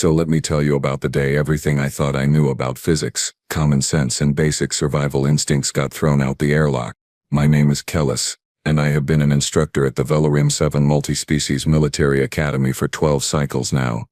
So let me tell you about the day everything I thought I knew about physics, common sense and basic survival instincts got thrown out the airlock. My name is Kellis, and I have been an instructor at the Velorim 7 Multi-Species Military Academy for 12 cycles now.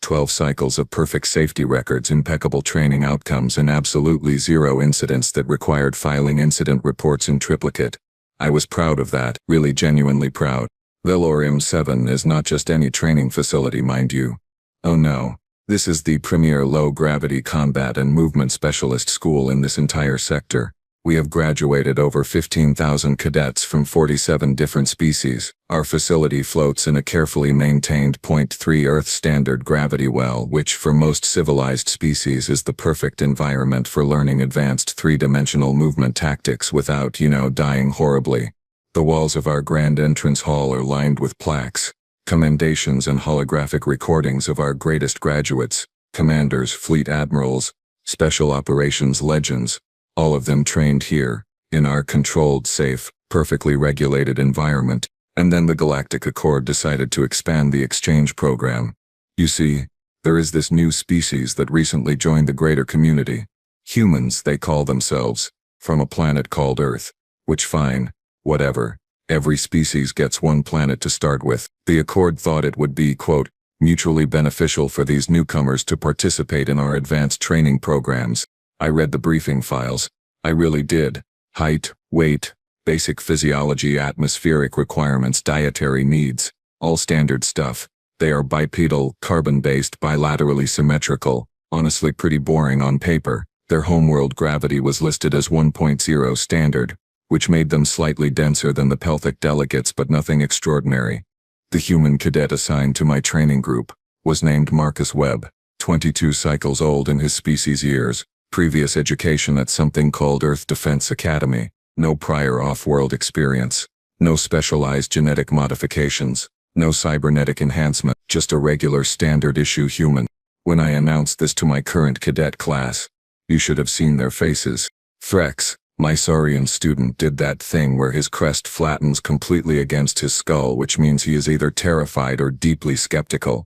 12 cycles of perfect safety records, impeccable training outcomes, and absolutely zero incidents that required filing incident reports in triplicate. I was proud of that, really genuinely proud. Velorim 7 is not just any training facility, mind you. Oh no, this is the premier low-gravity combat and movement specialist school in this entire sector. We have graduated over 15,000 cadets from 47 different species. Our facility floats in a carefully maintained 0.3 Earth standard gravity well, which for most civilized species is the perfect environment for learning advanced three-dimensional movement tactics without, dying horribly. The walls of our grand entrance hall are lined with plaques, commendations and holographic recordings of our greatest graduates, commanders, fleet admirals, special operations legends, all of them trained here, in our controlled, safe, perfectly regulated environment. And then the Galactic Accord decided to expand the exchange program. You see, there is this new species that recently joined the greater community. Humans, they call themselves, from a planet called Earth. Which fine, whatever. Every species gets one planet to start with. The Accord thought it would be, quote, mutually beneficial for these newcomers to participate in our advanced training programs. I read the briefing files. I really did. Height, weight, basic physiology, atmospheric requirements, dietary needs. All standard stuff. They are bipedal, carbon-based, bilaterally symmetrical. Honestly pretty boring on paper. Their homeworld gravity was listed as 1.0 standard, which made them slightly denser than the pelthic delegates, but nothing extraordinary. The human cadet assigned to my training group was named Marcus Webb, 22 cycles old in his species years, previous education at something called Earth Defense Academy, no prior off-world experience, no specialized genetic modifications, no cybernetic enhancement, just a regular standard-issue human. When I announced this to my current cadet class, you should have seen their faces. Threx, my Saurian student, did that thing where his crest flattens completely against his skull, which means he is either terrified or deeply skeptical.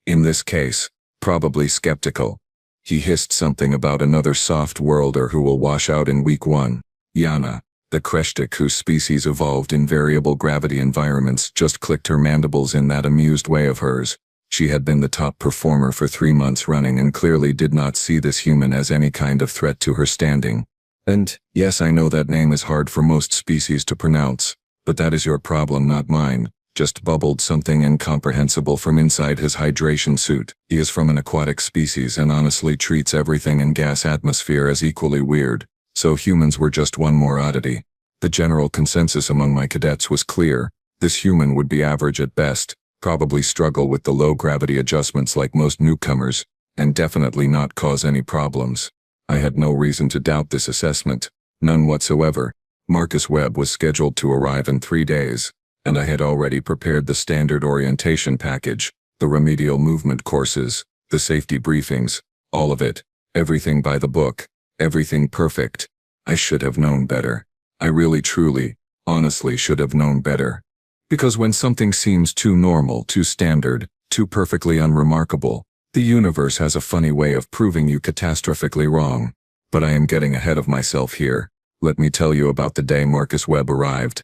In this case, probably skeptical. He hissed something about another soft worlder who will wash out in week 1. Yana, the Kreshtik whose species evolved in variable gravity environments, just clicked her mandibles in that amused way of hers. She had been the top performer for 3 months running and clearly did not see this human as any kind of threat to her standing. And, yes, I know that name is hard for most species to pronounce, but that is your problem, not mine. Just bubbled something incomprehensible from inside his hydration suit. He is from an aquatic species and honestly treats everything in gas atmosphere as equally weird. So humans were just one more oddity. The general consensus among my cadets was clear. This human would be average at best, probably struggle with the low gravity adjustments like most newcomers, and definitely not cause any problems. I had no reason to doubt this assessment. None whatsoever. Marcus Webb was scheduled to arrive in 3 days, and I had already prepared the standard orientation package, the remedial movement courses, the safety briefings, all of it, everything by the book, everything perfect. I should have known better. I really, truly, honestly should have known better. Because when something seems too normal, too standard, too perfectly unremarkable, the universe has a funny way of proving you catastrophically wrong. But I am getting ahead of myself here. Let me tell you about the day Marcus Webb arrived.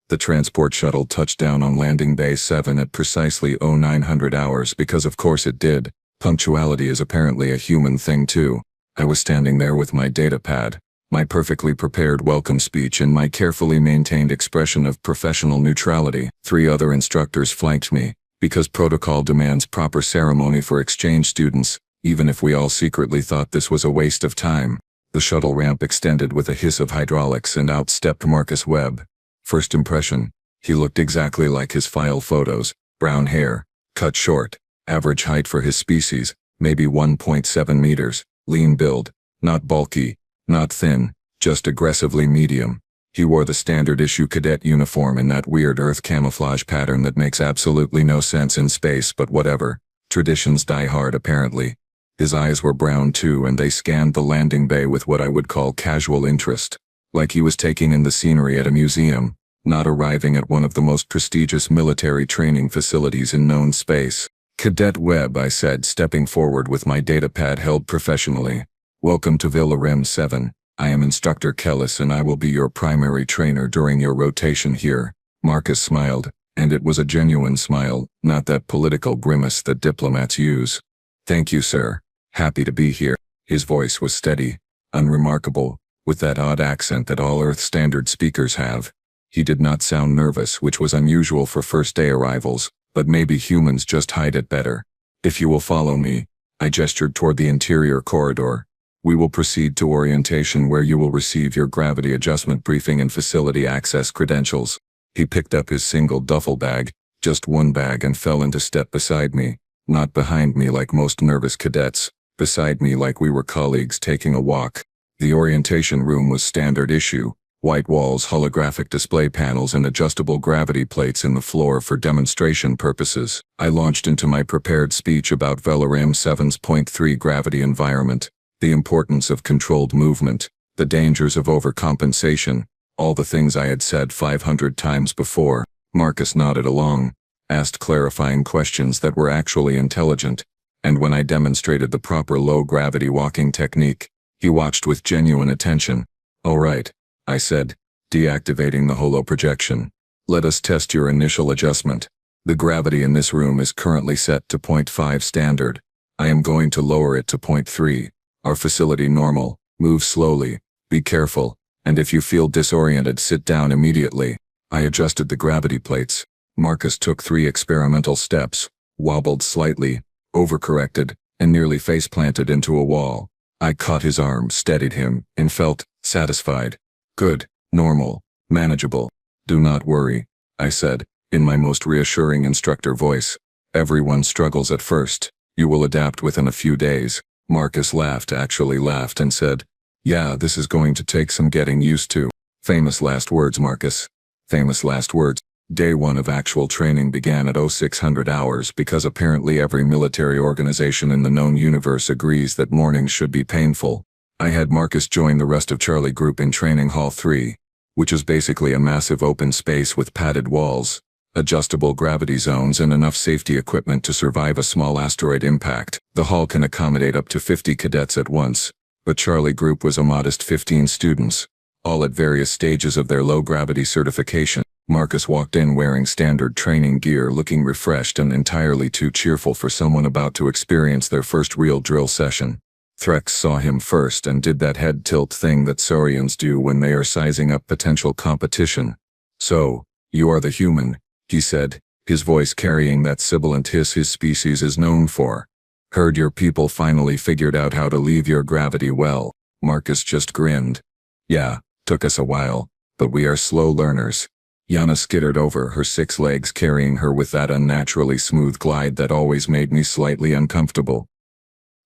The transport shuttle touched down on Landing Bay 7 at precisely 0900 hours because of course it did. Punctuality is apparently a human thing too. I was standing there with my data pad, my perfectly prepared welcome speech and my carefully maintained expression of professional neutrality. 3 other instructors flanked me, because protocol demands proper ceremony for exchange students, even if we all secretly thought this was a waste of time. The shuttle ramp extended with a hiss of hydraulics and out stepped Marcus Webb. First impression, he looked exactly like his file photos, brown hair, cut short, average height for his species, maybe 1.7 meters, lean build, not bulky, not thin, just aggressively medium. He wore the standard issue cadet uniform in that weird Earth camouflage pattern that makes absolutely no sense in space, but whatever. Traditions die hard apparently. His eyes were brown too, and they scanned the landing bay with what I would call casual interest, like he was taking in the scenery at a museum, not arriving at one of the most prestigious military training facilities in known space. Cadet Webb, I said, stepping forward with my datapad held professionally. Welcome to Velarim 7. I am Instructor Kellis and I will be your primary trainer during your rotation here. Marcus smiled, and it was a genuine smile, not that political grimace that diplomats use. Thank you, sir. Happy to be here. His voice was steady, unremarkable, with that odd accent that all Earth Standard speakers have. He did not sound nervous, which was unusual for first-day arrivals, but maybe humans just hide it better. If you will follow me, I gestured toward the interior corridor. We will proceed to orientation where you will receive your gravity adjustment briefing and facility access credentials. He picked up his single duffel bag, just one bag, and fell into step beside me, not behind me like most nervous cadets, beside me like we were colleagues taking a walk. The orientation room was standard issue, white walls, holographic display panels, and adjustable gravity plates in the floor for demonstration purposes. I launched into my prepared speech about Velarim 7's .3 gravity environment, the importance of controlled movement, the dangers of overcompensation, all the things I had said 500 times before. Marcus nodded along, asked clarifying questions that were actually intelligent, and when I demonstrated the proper low-gravity walking technique, he watched with genuine attention. All right, I said, deactivating the holoprojection. Let us test your initial adjustment. The gravity in this room is currently set to .5 standard. I am going to lower it to .3. Our facility normal. Move slowly. Be careful. And if you feel disoriented, sit down immediately. I adjusted the gravity plates. Marcus took 3 experimental steps, wobbled slightly, overcorrected, and nearly face-planted into a wall. I caught his arm, steadied him, and felt satisfied. Good, normal, manageable. Do not worry, I said, in my most reassuring instructor voice. Everyone struggles at first. You will adapt within a few days. Marcus laughed, actually laughed, and said, yeah, this is going to take some getting used to. Famous last words, Marcus. Famous last words. Day 1 of actual training began at 0600 hours because apparently every military organization in the known universe agrees that mornings should be painful. I had Marcus join the rest of Charlie Group in Training Hall 3, which is basically a massive open space with padded walls, adjustable gravity zones, and enough safety equipment to survive a small asteroid impact. The hall can accommodate up to 50 cadets at once, but Charlie Group was a modest 15 students, all at various stages of their low-gravity certification. Marcus walked in wearing standard training gear, looking refreshed and entirely too cheerful for someone about to experience their first real drill session. Threx saw him first and did that head tilt thing that Saurians do when they are sizing up potential competition. So, you are the human, he said, his voice carrying that sibilant hiss his species is known for. Heard your people finally figured out how to leave your gravity well. Marcus just grinned. Yeah, took us a while, but we are slow learners. Yana skittered over, her 6 legs carrying her with that unnaturally smooth glide that always made me slightly uncomfortable.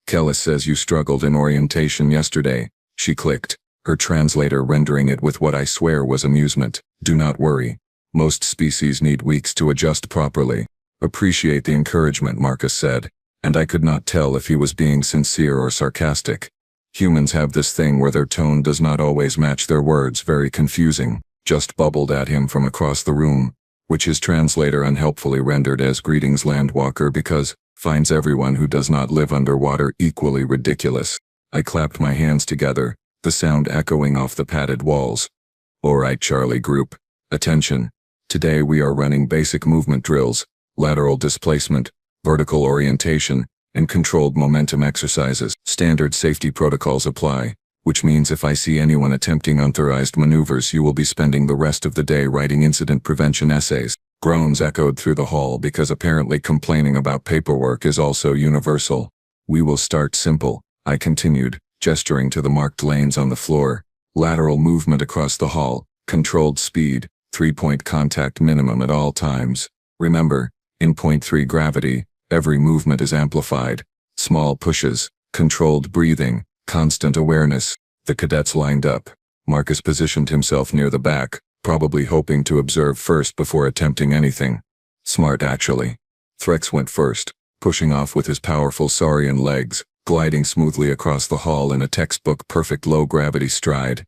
Kellis says you struggled in orientation yesterday, she clicked, her translator rendering it with what I swear was amusement. Do not worry. Most species need weeks to adjust properly. Appreciate the encouragement, Marcus said, and I could not tell if he was being sincere or sarcastic. Humans have this thing where their tone does not always match their words, very confusing. Just bubbled at him from across the room, which his translator unhelpfully rendered as greetings landwalker because finds everyone who does not live underwater equally ridiculous. I clapped my hands together, the sound echoing off the padded walls. All right, Charlie Group. Attention. Today we are running basic movement drills, lateral displacement, vertical orientation, and controlled momentum exercises. Standard safety protocols apply, which means if I see anyone attempting unauthorized maneuvers, you will be spending the rest of the day writing incident prevention essays. Groans echoed through the hall because apparently complaining about paperwork is also universal. We will start simple, I continued, gesturing to the marked lanes on the floor. Lateral movement across the hall, controlled speed, 3-point contact minimum at all times. Remember, in .3 gravity, every movement is amplified. Small pushes, controlled breathing, constant awareness. The cadets lined up. Marcus positioned himself near the back, probably hoping to observe first before attempting anything. Smart, actually. Threx went first, pushing off with his powerful Saurian legs, gliding smoothly across the hall in a textbook perfect low-gravity stride.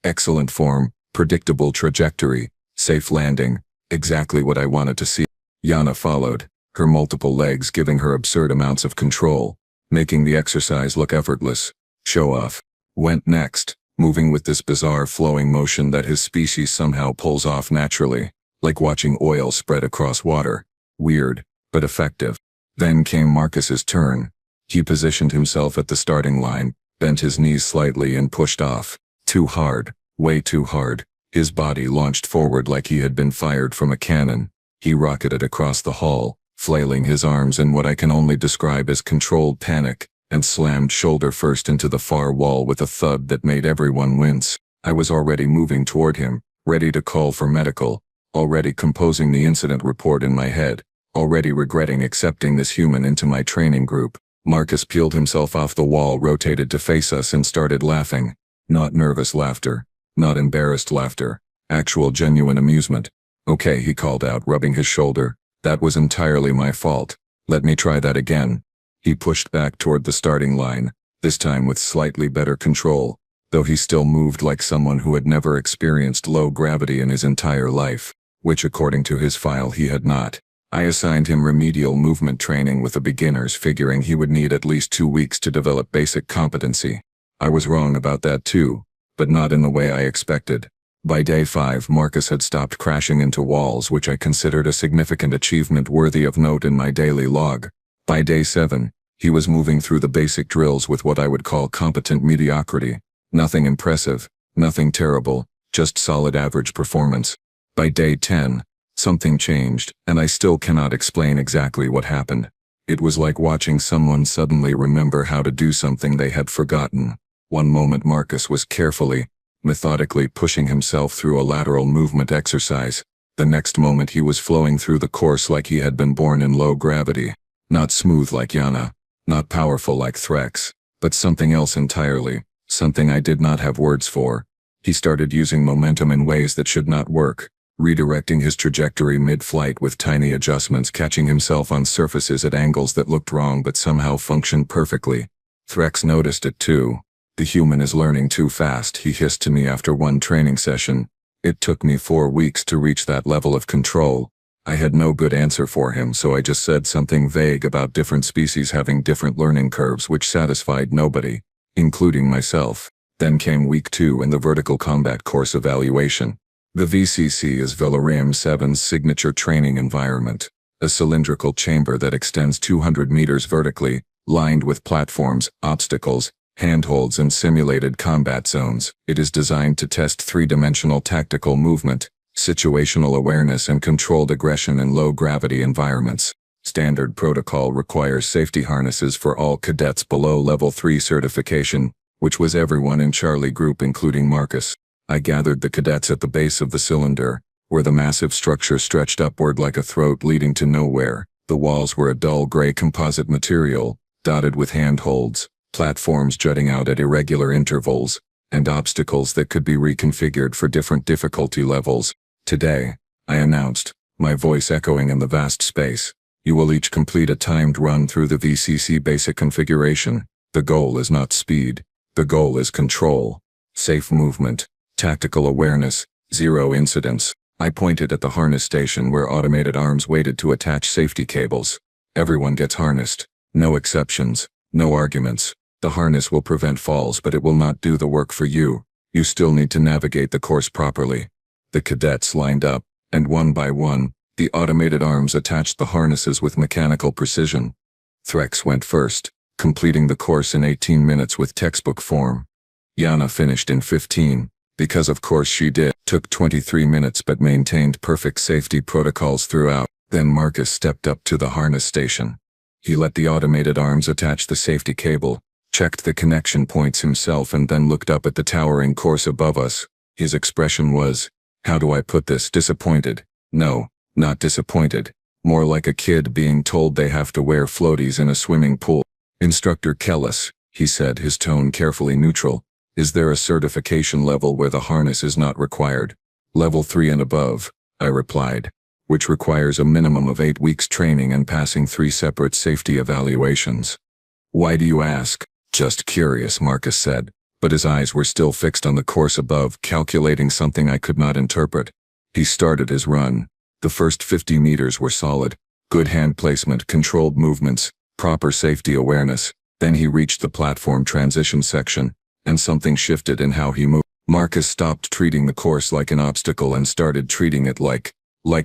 Excellent form, predictable trajectory, safe landing, exactly what I wanted to see. Yana followed, her multiple legs giving her absurd amounts of control, making the exercise look effortless. Show off. Went next, moving with this bizarre flowing motion that his species somehow pulls off naturally, like watching oil spread across water. Weird, but effective. Then came Marcus's turn. He positioned himself at the starting line, bent his knees slightly and pushed off. Too hard, way too hard. His body launched forward like he had been fired from a cannon. He rocketed across the hall, flailing his arms in what I can only describe as controlled panic, and slammed shoulder first into the far wall with a thud that made everyone wince. I was already moving toward him, ready to call for medical, already composing the incident report in my head, already regretting accepting this human into my training group. Marcus peeled himself off the wall, rotated to face us and started laughing. Not nervous laughter, not embarrassed laughter, actual genuine amusement. "Okay," he called out, rubbing his shoulder. "That was entirely my fault. Let me try that again." He pushed back toward the starting line, this time with slightly better control, though he still moved like someone who had never experienced low gravity in his entire life, which according to his file he had not. I assigned him remedial movement training with the beginners, figuring he would need at least 2 weeks to develop basic competency. I was wrong about that too, but not in the way I expected. By day 5, Marcus had stopped crashing into walls, which I considered a significant achievement worthy of note in my daily log. By day 7, he was moving through the basic drills with what I would call competent mediocrity. Nothing impressive, nothing terrible, just solid average performance. By day 10, something changed, and I still cannot explain exactly what happened. It was like watching someone suddenly remember how to do something they had forgotten. One moment Marcus was carefully, methodically pushing himself through a lateral movement exercise. The next moment he was flowing through the course like he had been born in low gravity. Not smooth like Yana, not powerful like Threx, but something else entirely, something I did not have words for. He started using momentum in ways that should not work, redirecting his trajectory mid-flight with tiny adjustments, catching himself on surfaces at angles that looked wrong but somehow functioned perfectly. Threx noticed it too. "The human is learning too fast," he hissed to me after one training session. It took me 4 weeks to reach that level of control. I had no good answer for him, so I just said something vague about different species having different learning curves, which satisfied nobody, including myself. Then came week 2 and the vertical combat course evaluation. The VCC is Valorem 7's signature training environment, a cylindrical chamber that extends 200 meters vertically, lined with platforms, obstacles, handholds and simulated combat zones. It is designed to test 3-dimensional tactical movement, situational awareness and controlled aggression in low-gravity environments. Standard protocol requires safety harnesses for all cadets below Level 3 certification, which was everyone in Charlie Group including Marcus. I gathered the cadets at the base of the cylinder, where the massive structure stretched upward like a throat leading to nowhere. The walls were a dull gray composite material, dotted with handholds, platforms jutting out at irregular intervals, and obstacles that could be reconfigured for different difficulty levels. "Today," I announced, my voice echoing in the vast space, "you will each complete a timed run through the VCC basic configuration. The goal is not speed. The goal is control, safe movement, tactical awareness, 0 incidents." I pointed at the harness station where automated arms waited to attach safety cables. "Everyone gets harnessed. No exceptions, no arguments. The harness will prevent falls, but it will not do the work for you. You still need to navigate the course properly." The cadets lined up, and one by one, the automated arms attached the harnesses with mechanical precision. Threx went first, completing the course in 18 minutes with textbook form. Yana finished in 15, because of course she did. Took 23 minutes but maintained perfect safety protocols throughout. Then Marcus stepped up to the harness station. He let the automated arms attach the safety cable, checked the connection points himself and then looked up at the towering course above us. His expression was, how do I put this, disappointed. No, not disappointed. More like a kid being told they have to wear floaties in a swimming pool. "Instructor Kellis," he said, his tone carefully neutral, "is there a certification level where the harness is not required?" "Level 3 and above," I replied, "which requires a minimum of 8 weeks training and passing 3 separate safety evaluations." "Why do you ask?" "Just curious," Marcus said, but his eyes were still fixed on the course above, calculating something I could not interpret. He started his run. The first 50 meters were solid, Good hand placement, controlled movements, proper safety awareness. Then he reached the platform transition section, and something shifted in how he moved. Marcus stopped treating the course like an obstacle and started treating it like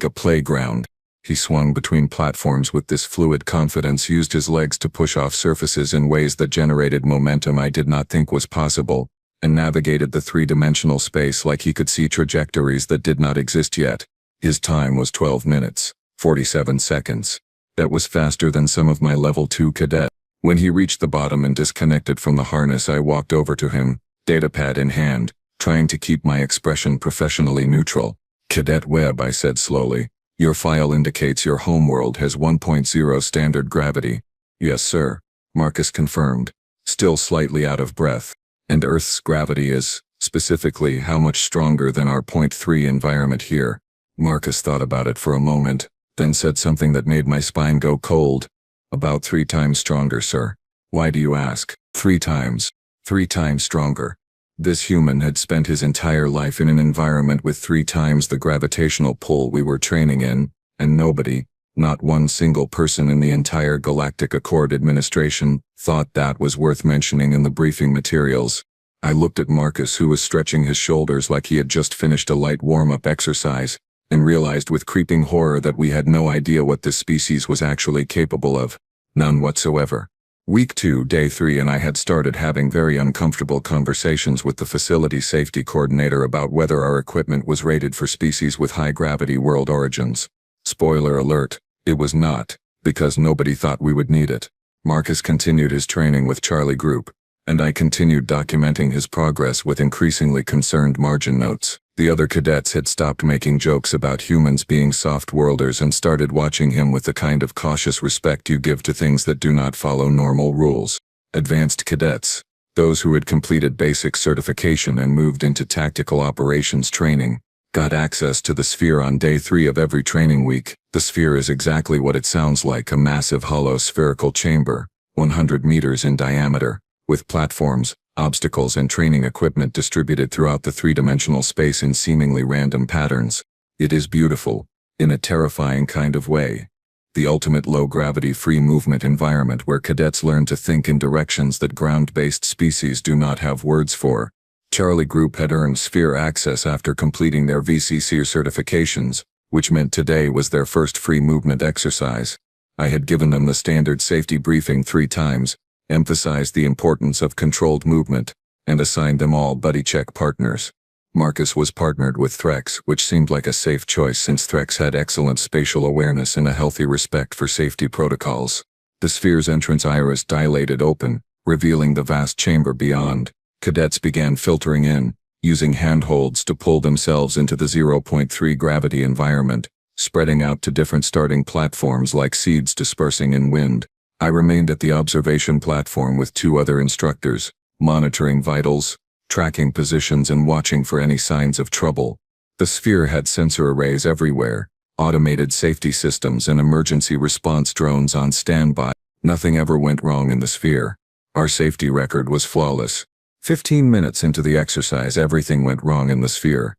a playground. He swung between platforms with this fluid confidence, used his legs to push off surfaces in ways that generated momentum I did not think was possible, and navigated the three-dimensional space like he could see trajectories that did not exist yet. His time was 12 minutes, 47 seconds. That was faster than some of my level 2 cadet. When he reached the bottom and disconnected from the harness, I walked over to him, datapad in hand, trying to keep my expression professionally neutral. Cadet Webb, I said slowly. Your file indicates your homeworld has 1.0 standard gravity. Yes, sir, Marcus confirmed, still slightly out of breath. And Earth's gravity is, specifically, how much stronger than our 0.3 environment here? Marcus thought about it for a moment, then said something that made my spine go cold. About 3 times stronger, sir. Why do you ask? 3 times. 3 times stronger. This human had spent his entire life in an environment with 3 times the gravitational pull we were training in, and nobody, not one single person in the entire Galactic Accord administration, thought that was worth mentioning in the briefing materials. I looked at Marcus, who was stretching his shoulders like he had just finished a light warm-up exercise, and realized with creeping horror that we had no idea what this species was actually capable of. None whatsoever. Week 2, Day 3, and I had started having very uncomfortable conversations with the facility safety coordinator about whether our equipment was rated for species with high-gravity world origins. Spoiler alert, it was not, because nobody thought we would need it. Marcus continued his training with Charlie Group, and I continued documenting his progress with increasingly concerned margin notes. The other cadets had stopped making jokes about humans being soft-worlders and started watching him with the kind of cautious respect you give to things that do not follow normal rules. Advanced cadets, those who had completed basic certification and moved into tactical operations training, got access to the sphere on Day 3 of every training week. The sphere is exactly what it sounds like, a massive hollow spherical chamber, 100 meters in diameter, with platforms, obstacles and training equipment distributed throughout the three-dimensional space in seemingly random patterns. It is beautiful, in a terrifying kind of way. The ultimate low-gravity free movement environment where cadets learn to think in directions that ground-based species do not have words for. Charlie Group had earned sphere access after completing their VCC certifications, which meant today was their first free movement exercise. I had given them the standard safety briefing 3 times, emphasized the importance of controlled movement, and assigned them all buddy check partners. Marcus was partnered with Threx, which seemed like a safe choice since Threx had excellent spatial awareness and a healthy respect for safety protocols. The sphere's entrance iris dilated open, revealing the vast chamber beyond. Cadets began filtering in, using handholds to pull themselves into the 0.3 gravity environment, spreading out to different starting platforms like seeds dispersing in wind. I remained at the observation platform with 2 other instructors, monitoring vitals, tracking positions and watching for any signs of trouble. The sphere had sensor arrays everywhere, automated safety systems and emergency response drones on standby. Nothing ever went wrong in the sphere. Our safety record was flawless. 15 minutes into the exercise, everything went wrong in the sphere.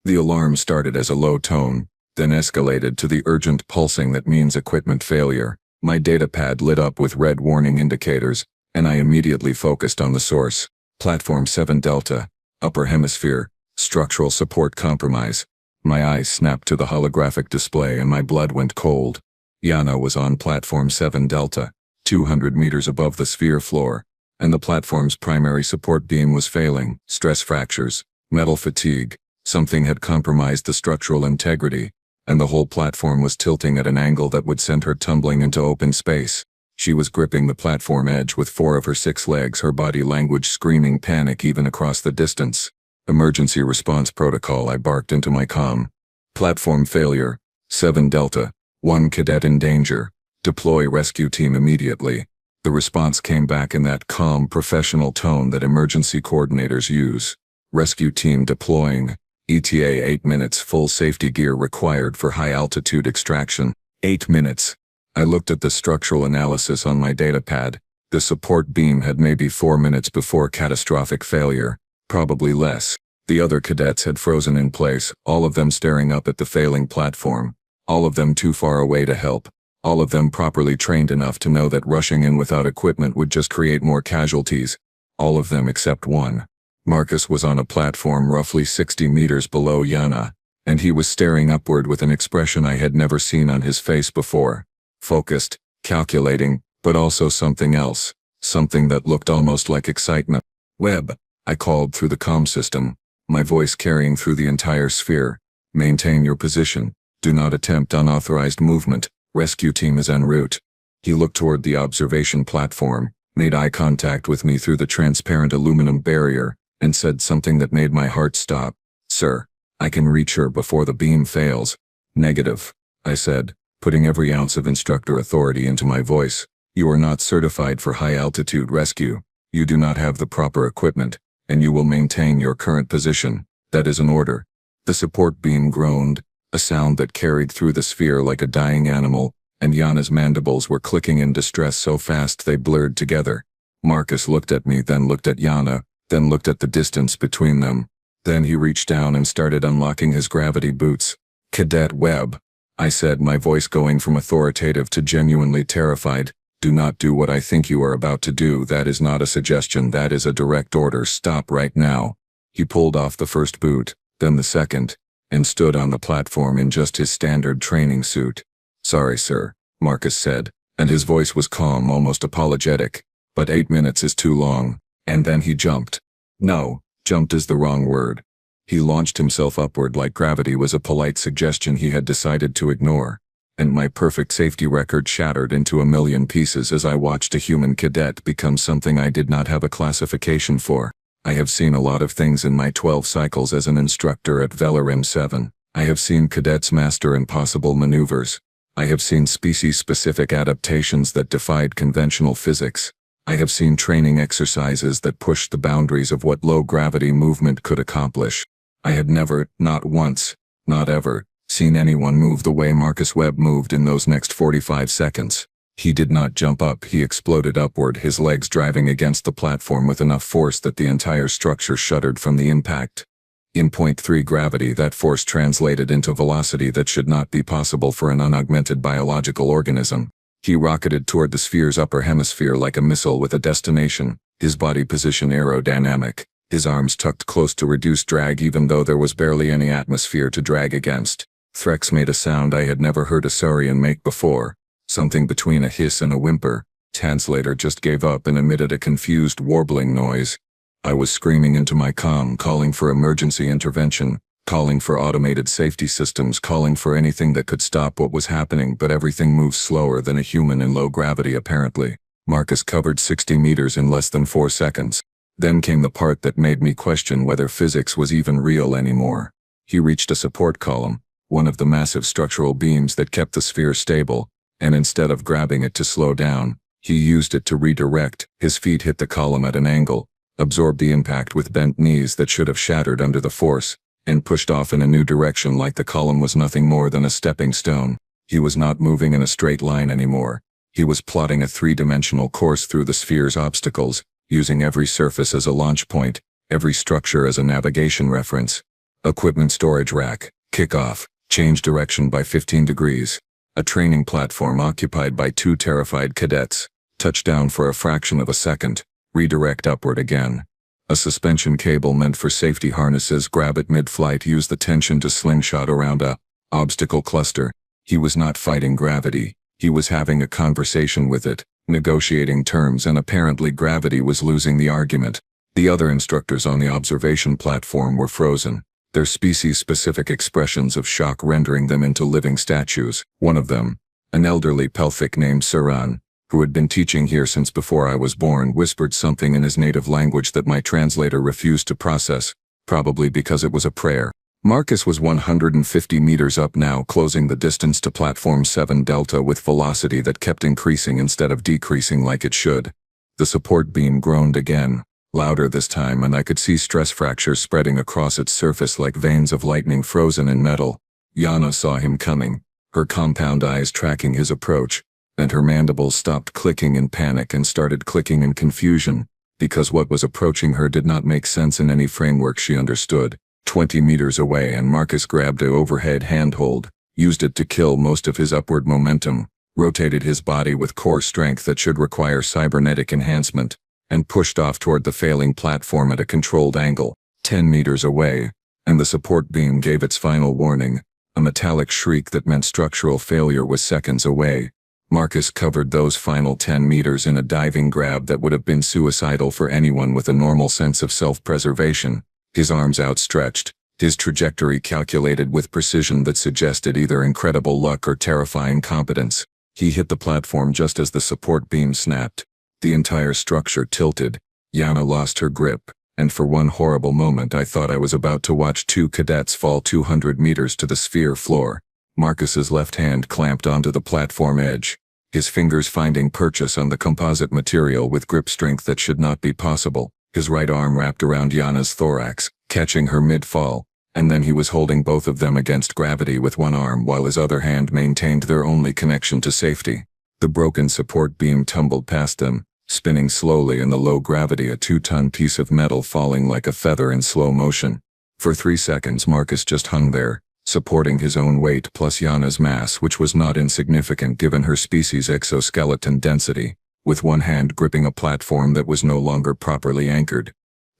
The alarm started as a low tone, then escalated to the urgent pulsing that means equipment failure. My datapad lit up with red warning indicators, and I immediately focused on the source. Platform 7 Delta, upper hemisphere, structural support compromise. My eyes snapped to the holographic display and my blood went cold. Yana was on Platform 7 Delta, 200 meters above the sphere floor, and the platform's primary support beam was failing. Stress fractures, metal fatigue, something had compromised the structural integrity, and the whole platform was tilting at an angle that would send her tumbling into open space. She was gripping the platform edge with 4 of her 6 legs, her body language screaming panic even across the distance. Emergency response protocol, I barked into my comm. Platform failure, 7 Delta, 1 cadet in danger. Deploy rescue team immediately. The response came back in that calm, professional tone that emergency coordinators use. Rescue team deploying. ETA 8 minutes, full safety gear required for high-altitude extraction. 8 minutes. I looked at the structural analysis on my datapad. The support beam had maybe 4 minutes before catastrophic failure, probably less. The other cadets had frozen in place, all of them staring up at the failing platform, all of them too far away to help, All of them properly trained enough to know that rushing in without equipment would just create more casualties. All of them except one. Marcus was on a platform roughly 60 meters below Yana, and he was staring upward with an expression I had never seen on his face before. Focused, calculating, but also something else. Something that looked almost like excitement. "Webb," I called through the comm system, my voice carrying through the entire sphere. "Maintain your position. Do not attempt unauthorized movement. Rescue team is en route." He looked toward the observation platform, made eye contact with me through the transparent aluminum barrier, and said something that made my heart stop. "Sir, I can reach her before the beam fails." "Negative," I said, putting every ounce of instructor authority into my voice. "You are not certified for high-altitude rescue. You do not have the proper equipment, and you will maintain your current position. That is an order." The support beam groaned, a sound that carried through the sphere like a dying animal, and Yana's mandibles were clicking in distress so fast they blurred together. Marcus looked at me, then looked at Yana, then looked at the distance between them. Then he reached down and started unlocking his gravity boots. "Cadet Webb," I said, my voice going from authoritative to genuinely terrified. "Do not do what I think you are about to do. That is not a suggestion, that is a direct order. Stop right now." He pulled off the first boot, then the second, and stood on the platform in just his standard training suit. "Sorry, sir," Marcus said, and his voice was calm, almost apologetic. "But 8 minutes is too long." And then he jumped. No, jumped is the wrong word. He launched himself upward like gravity was a polite suggestion he had decided to ignore. And my perfect safety record shattered into a million pieces as I watched a human cadet become something I did not have a classification for. I have seen a lot of things in my 12 cycles as an instructor at Valorem 7. I have seen cadets master impossible maneuvers. I have seen species-specific adaptations that defied conventional physics. I have seen training exercises that pushed the boundaries of what low-gravity movement could accomplish. I had never, not once, not ever, seen anyone move the way Marcus Webb moved in those next 45 seconds. He did not jump up, he exploded upward, his legs driving against the platform with enough force that the entire structure shuddered from the impact. In 0.3 gravity, that force translated into velocity that should not be possible for an unaugmented biological organism. He rocketed toward the sphere's upper hemisphere like a missile with a destination, his body position aerodynamic, his arms tucked close to reduce drag even though there was barely any atmosphere to drag against. Threx made a sound I had never heard a saurian make before. Something between a hiss and a whimper. Translator just gave up and emitted a confused warbling noise. I was screaming into my comm, calling for emergency intervention, calling for automated safety systems, calling for anything that could stop what was happening, but everything moves slower than a human in low gravity apparently. Marcus covered 60 meters in less than 4 seconds. Then came the part that made me question whether physics was even real anymore. He reached a support column, one of the massive structural beams that kept the sphere stable, and instead of grabbing it to slow down, he used it to redirect. His feet hit the column at an angle, absorbed the impact with bent knees that should have shattered under the force, and pushed off in a new direction like the column was nothing more than a stepping stone. He was not moving in a straight line anymore. He was plotting a three-dimensional course through the sphere's obstacles, using every surface as a launch point, every structure as a navigation reference. Equipment storage rack, kickoff, change direction by 15 degrees. A training platform occupied by 2 terrified cadets. Touchdown for a fraction of a second. Redirect upward again. A suspension cable meant for safety harnesses. Grab it mid-flight. Use the tension to slingshot around a obstacle cluster. He was not fighting gravity. He was having a conversation with it, negotiating terms, and apparently gravity was losing the argument. The other instructors on the observation platform were frozen, their species-specific expressions of shock rendering them into living statues. One of them, an elderly pelthic named Suran, who had been teaching here since before I was born, whispered something in his native language that my translator refused to process, probably because it was a prayer. Marcus was 150 meters up now, closing the distance to platform 7 Delta with velocity that kept increasing instead of decreasing like it should. The support beam groaned again, louder this time, and I could see stress fractures spreading across its surface like veins of lightning frozen in metal. Yana saw him coming, her compound eyes tracking his approach, and her mandibles stopped clicking in panic and started clicking in confusion, because what was approaching her did not make sense in any framework she understood. 20 meters away, and Marcus grabbed an overhead handhold, used it to kill most of his upward momentum, rotated his body with core strength that should require cybernetic enhancement, and pushed off toward the failing platform at a controlled angle, 10 meters away, and the support beam gave its final warning, a metallic shriek that meant structural failure was seconds away. Marcus covered those final 10 meters in a diving grab that would have been suicidal for anyone with a normal sense of self-preservation, his arms outstretched, his trajectory calculated with precision that suggested either incredible luck or terrifying competence. He hit the platform just as the support beam snapped. The entire structure tilted. Yana lost her grip, and for one horrible moment I thought I was about to watch two cadets fall 200 meters to the sphere floor. Marcus's left hand clamped onto the platform edge, his fingers finding purchase on the composite material with grip strength that should not be possible. His right arm wrapped around Yana's thorax, catching her mid-fall, and then he was holding both of them against gravity with one arm while his other hand maintained their only connection to safety. The broken support beam tumbled past them, spinning slowly in the low gravity, a 2-ton piece of metal falling like a feather in slow motion. For 3 seconds Marcus just hung there, supporting his own weight plus Yana's mass, which was not insignificant given her species' exoskeleton density, with one hand gripping a platform that was no longer properly anchored.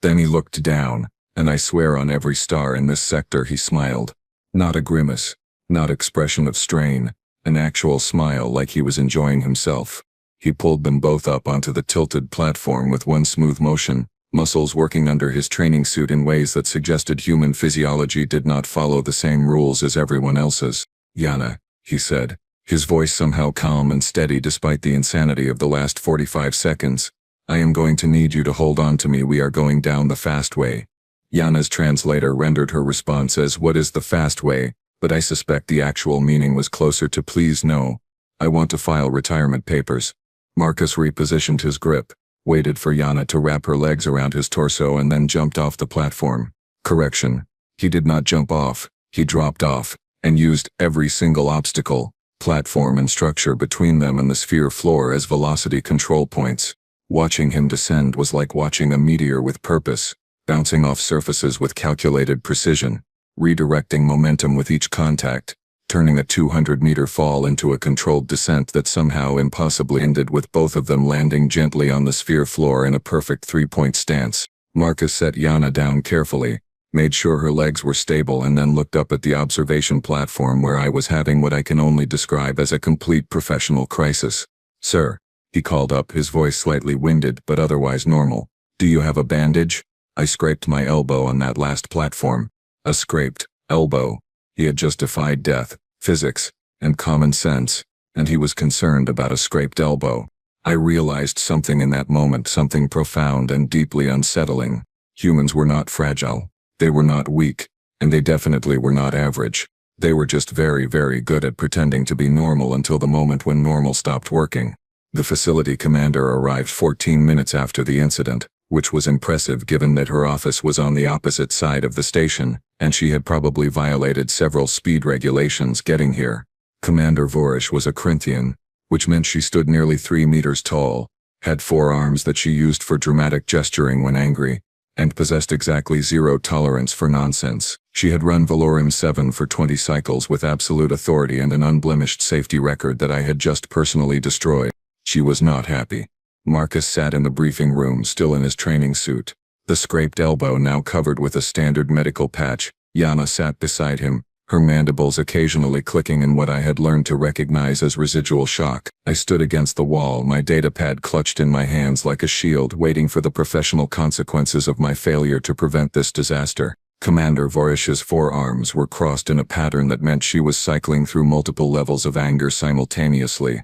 Then he looked down, and I swear on every star in this sector he smiled. Not a grimace, not expression of strain, an actual smile like he was enjoying himself. He pulled them both up onto the tilted platform with one smooth motion, muscles working under his training suit in ways that suggested human physiology did not follow the same rules as everyone else's. "Yana," he said, his voice somehow calm and steady despite the insanity of the last 45 seconds. "I am going to need you to hold on to me. We are going down the fast way." Yana's translator rendered her response as "What is the fast way?" but I suspect the actual meaning was closer to "Please no. I want to file retirement papers." Marcus repositioned his grip, waited for Yana to wrap her legs around his torso and then jumped off the platform. Correction. He did not jump off, he dropped off, and used every single obstacle, platform and structure between them and the sphere floor as velocity control points. Watching him descend was like watching a meteor with purpose, bouncing off surfaces with calculated precision, redirecting momentum with each contact, turning a 200-meter fall into a controlled descent that somehow impossibly ended with both of them landing gently on the sphere floor in a perfect 3-point stance. Marcus set Yana down carefully, made sure her legs were stable, and then looked up at the observation platform where I was having what I can only describe as a complete professional crisis. "Sir," he called up, his voice slightly winded but otherwise normal. "Do you have a bandage?" I scraped my elbow on that last platform. A scraped elbow. He had just defied death, physics, and common sense, and he was concerned about a scraped elbow. I realized something in that moment, something profound and deeply unsettling. Humans were not fragile. They were not weak, and they definitely were not average. They were just very, very good at pretending to be normal until the moment when normal stopped working. The facility commander arrived 14 minutes after the incident, which was impressive given that her office was on the opposite side of the station, and she had probably violated several speed regulations getting here. Commander Vorish was a Corinthian, which meant she stood nearly 3 meters tall, had 4 arms that she used for dramatic gesturing when angry, and possessed exactly 0 tolerance for nonsense. She had run Valorum 7 for 20 cycles with absolute authority and an unblemished safety record that I had just personally destroyed. She was not happy. Marcus sat in the briefing room, still in his training suit, the scraped elbow now covered with a standard medical patch. Yana sat beside him, her mandibles occasionally clicking in what I had learned to recognize as residual shock. I stood against the wall, my datapad clutched in my hands like a shield, waiting for the professional consequences of my failure to prevent this disaster. Commander Vorish's forearms were crossed in a pattern that meant she was cycling through multiple levels of anger simultaneously.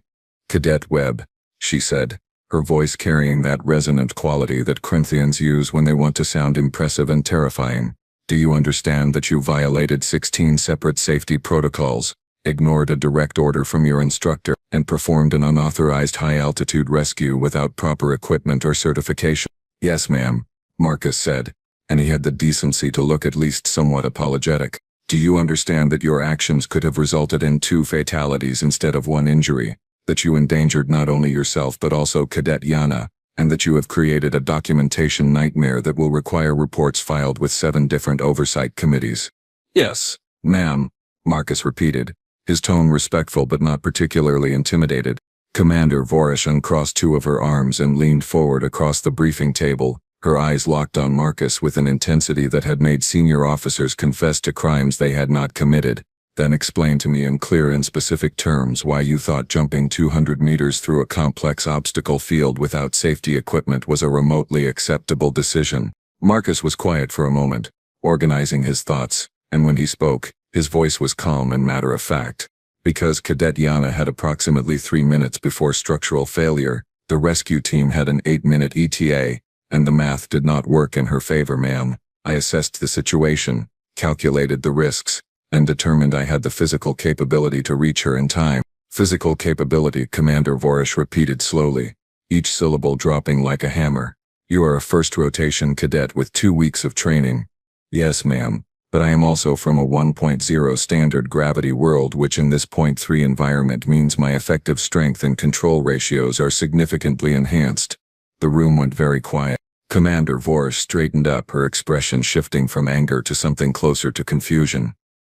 "Cadet Webb," she said, her voice carrying that resonant quality that Corinthians use when they want to sound impressive and terrifying. "Do you understand that you violated 16 separate safety protocols, ignored a direct order from your instructor, and performed an unauthorized high-altitude rescue without proper equipment or certification?" "Yes, ma'am," Marcus said, and he had the decency to look at least somewhat apologetic. "Do you understand that your actions could have resulted in 2 fatalities instead of 1 injury? That you endangered not only yourself but also Cadet Yana, and that you have created a documentation nightmare that will require reports filed with 7 different oversight committees?" "Yes, ma'am," Marcus repeated, his tone respectful but not particularly intimidated. Commander Vorish uncrossed two of her arms and leaned forward across the briefing table, her eyes locked on Marcus with an intensity that had made senior officers confess to crimes they had not committed. Then explain to me in clear and specific terms why you thought jumping 200 meters through a complex obstacle field without safety equipment was a remotely acceptable decision. Marcus was quiet for a moment, organizing his thoughts, and when he spoke, his voice was calm and matter-of-fact. Because Cadet Yana had approximately 3 minutes before structural failure, the rescue team had an 8-minute ETA, and the math did not work in her favor, ma'am. I assessed the situation, calculated the risks, and determined I had the physical capability to reach her in time. Physical capability, Commander Vorish repeated slowly, each syllable dropping like a hammer. You are a first-rotation cadet with 2 weeks of training. Yes, ma'am, but I am also from a 1.0 standard gravity world, which in this 0.3 environment means my effective strength and control ratios are significantly enhanced. The room went very quiet. Commander Vorish straightened up, her expression shifting from anger to something closer to confusion.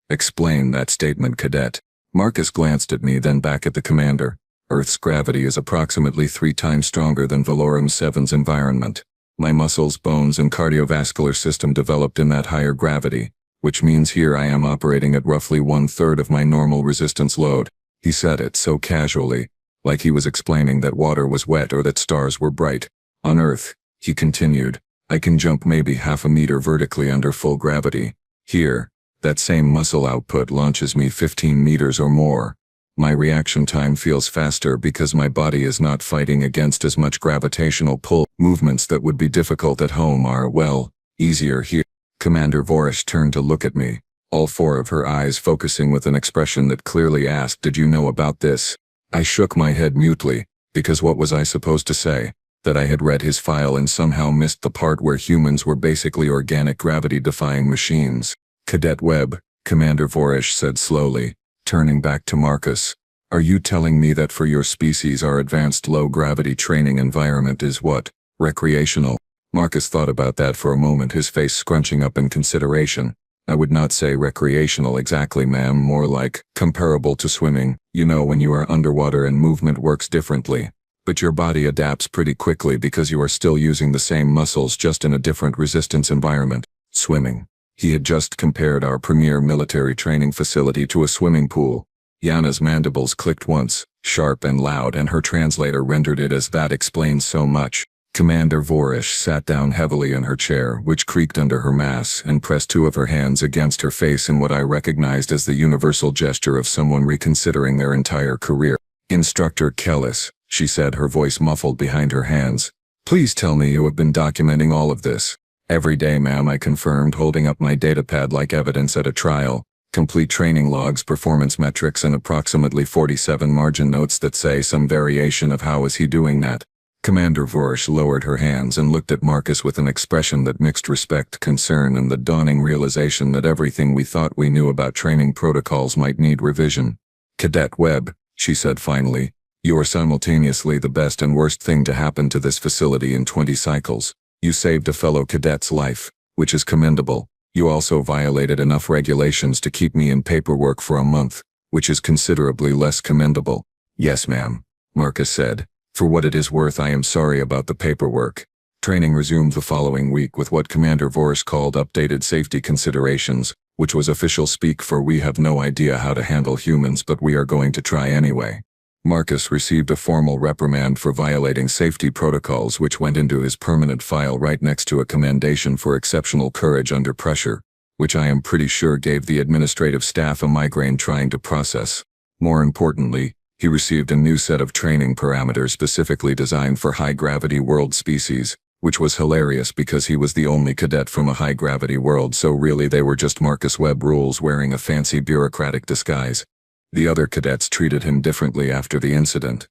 Explain that statement, Cadet. Marcus glanced at me, then back at the commander. Earth's gravity is approximately 3 times stronger than Valorum 7's environment. My muscles, bones, and cardiovascular system developed in that higher gravity, which means here I am operating at roughly 1/3 of my normal resistance load. He said it so casually, like he was explaining that water was wet or that stars were bright. On Earth, he continued, I can jump maybe half a meter vertically under full gravity. Here, that same muscle output launches me 15 meters or more. My reaction time feels faster because my body is not fighting against as much gravitational pull. Movements that would be difficult at home are, well, easier here. Commander Vorish turned to look at me, all 4 of her eyes focusing with an expression that clearly asked, did you know about this? I shook my head mutely, because what was I supposed to say? That I had read his file and somehow missed the part where humans were basically organic gravity-defying machines. Cadet Webb, Commander Vorish said slowly, turning back to Marcus. Are you telling me that for your species our advanced low-gravity training environment is what? Recreational? Marcus thought about that for a moment, his face scrunching up in consideration. I would not say recreational exactly, ma'am, more like comparable to swimming. You know, when you are underwater and movement works differently. But your body adapts pretty quickly because you are still using the same muscles, just in a different resistance environment. Swimming. He had just compared our premier military training facility to a swimming pool. Yana's mandibles clicked once, sharp and loud, and her translator rendered it as that explains so much. Commander Vorish sat down heavily in her chair, which creaked under her mass, and pressed 2 of her hands against her face in what I recognized as the universal gesture of someone reconsidering their entire career. Instructor Kellis, she said, her voice muffled behind her hands. Please tell me you have been documenting all of this. Every day, ma'am, I confirmed, holding up my datapad like evidence at a trial. Complete training logs, performance metrics, and approximately 47 margin notes that say some variation of how is he doing that. Commander Vorish lowered her hands and looked at Marcus with an expression that mixed respect, concern, and the dawning realization that everything we thought we knew about training protocols might need revision. Cadet Webb, she said finally, you are simultaneously the best and worst thing to happen to this facility in 20 cycles. You saved a fellow cadet's life, which is commendable. You also violated enough regulations to keep me in paperwork for a month, which is considerably less commendable. Yes, ma'am, Marcus said. For what it is worth, I am sorry about the paperwork. Training resumed the following week with what Commander Vorish called updated safety considerations, which was official speak for we have no idea how to handle humans, but we are going to try anyway. Marcus received a formal reprimand for violating safety protocols, which went into his permanent file right next to a commendation for exceptional courage under pressure, which I am pretty sure gave the administrative staff a migraine trying to process. More importantly, he received a new set of training parameters specifically designed for high-gravity world species, which was hilarious because he was the only cadet from a high-gravity world, so really they were just Marcus Webb rules wearing a fancy bureaucratic disguise. The other cadets treated him differently after the incident.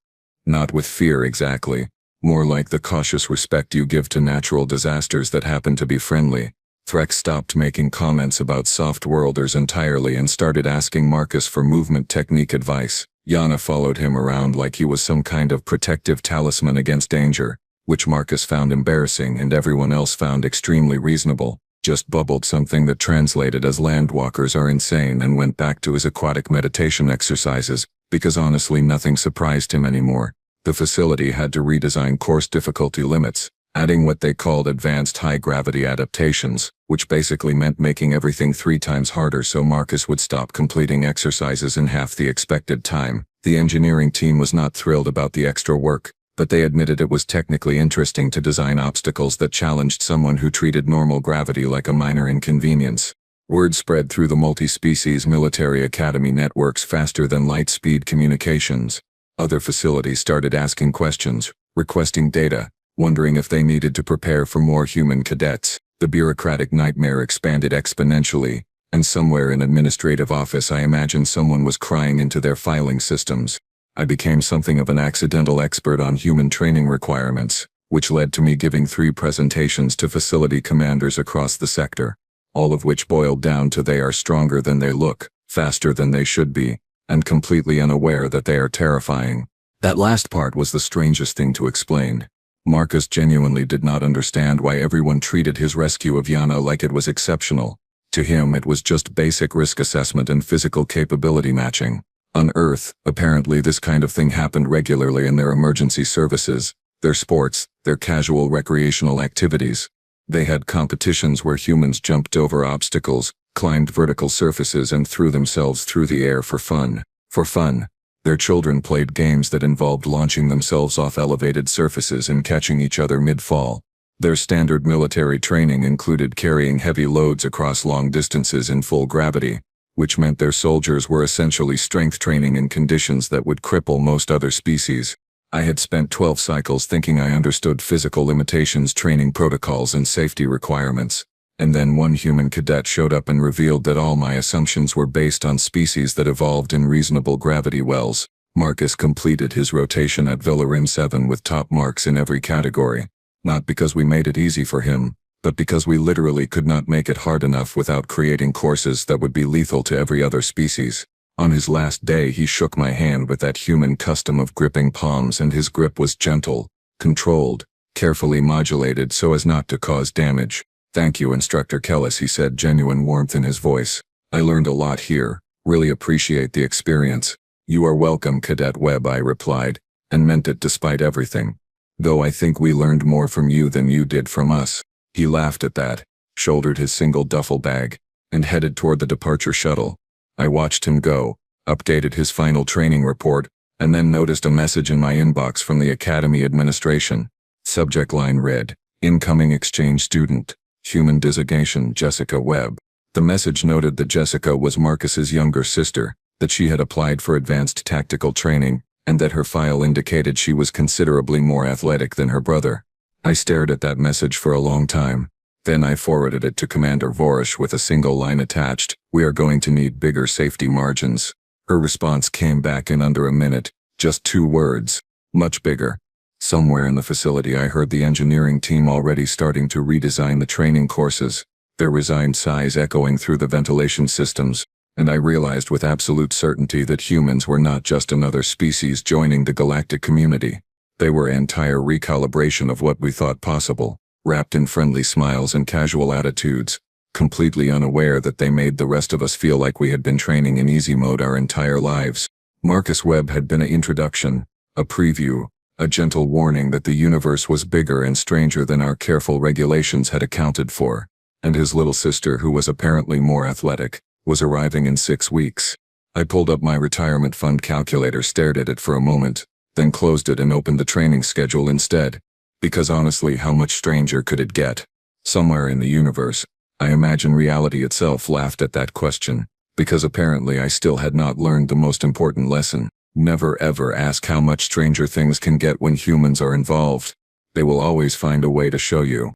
Not with fear exactly, more like the cautious respect you give to natural disasters that happen to be friendly. Threx stopped making comments about soft-worlders entirely and started asking Marcus for movement technique advice. Yana followed him around like he was some kind of protective talisman against danger, which Marcus found embarrassing and everyone else found extremely reasonable. just bubbled something that translated as "landwalkers are insane," and went back to his aquatic meditation exercises, because honestly nothing surprised him anymore. The facility had to redesign course difficulty limits, adding what they called advanced high-gravity adaptations, which basically meant making everything 3 times harder so Marcus would stop completing exercises in half the expected time. The engineering team was not thrilled about the extra work, but they admitted it was technically interesting to design obstacles that challenged someone who treated normal gravity like a minor inconvenience. Word spread through the multi-species military academy networks faster than light-speed communications. Other facilities started asking questions, requesting data, wondering if they needed to prepare for more human cadets. The bureaucratic nightmare expanded exponentially, and somewhere in administrative office I imagine someone was crying into their filing systems. I became something of an accidental expert on human training requirements, which led to me giving 3 presentations to facility commanders across the sector, all of which boiled down to they are stronger than they look, faster than they should be, and completely unaware that they are terrifying. That last part was the strangest thing to explain. Marcus genuinely did not understand why everyone treated his rescue of Yana like it was exceptional. To him it was just basic risk assessment and physical capability matching. On Earth, apparently this kind of thing happened regularly in their emergency services, their sports, their casual recreational activities. They had competitions where humans jumped over obstacles, climbed vertical surfaces and threw themselves through the air for fun. For fun. Their children played games that involved launching themselves off elevated surfaces and catching each other mid-fall. Their standard military training included carrying heavy loads across long distances in full gravity, which meant their soldiers were essentially strength training in conditions that would cripple most other species. I had spent 12 cycles thinking I understood physical limitations, training protocols, and safety requirements. And then one human cadet showed up and revealed that all my assumptions were based on species that evolved in reasonable gravity wells. Marcus completed his rotation at Velarim 7 with top marks in every category. Not because we made it easy for him, but because we literally could not make it hard enough without creating courses that would be lethal to every other species. On his last day he shook my hand with that human custom of gripping palms, and his grip was gentle, controlled, carefully modulated so as not to cause damage. "Thank you, Instructor Kellis," he said, genuine warmth in his voice. "I learned a lot here, really appreciate the experience." "You are welcome, Cadet Webb," I replied, and meant it despite everything. "Though I think we learned more from you than you did from us." He laughed at that, shouldered his single duffel bag, and headed toward the departure shuttle. I watched him go, updated his final training report, and then noticed a message in my inbox from the Academy administration. Subject line read, "Incoming exchange student, human designation Jessica Webb." The message noted that Jessica was Marcus's younger sister, that she had applied for advanced tactical training, and that her file indicated she was considerably more athletic than her brother. I stared at that message for a long time. Then I forwarded it to Commander Vorish with a single line attached, "We are going to need bigger safety margins." Her response came back in under a minute, just 2 words, "Much bigger." Somewhere in the facility I heard the engineering team already starting to redesign the training courses, their resigned sighs echoing through the ventilation systems, and I realized with absolute certainty that humans were not just another species joining the galactic community. They were an entire recalibration of what we thought possible, wrapped in friendly smiles and casual attitudes, completely unaware that they made the rest of us feel like we had been training in easy mode our entire lives. Marcus Webb had been an introduction, a preview, a gentle warning that the universe was bigger and stranger than our careful regulations had accounted for, and his little sister, who was apparently more athletic, was arriving in 6 weeks. I pulled up my retirement fund calculator, stared at it for a moment, then closed it and opened the training schedule instead. Because honestly, how much stranger could it get? Somewhere in the universe, I imagine reality itself laughed at that question, because apparently I still had not learned the most important lesson. Never ever ask how much stranger things can get when humans are involved. They will always find a way to show you.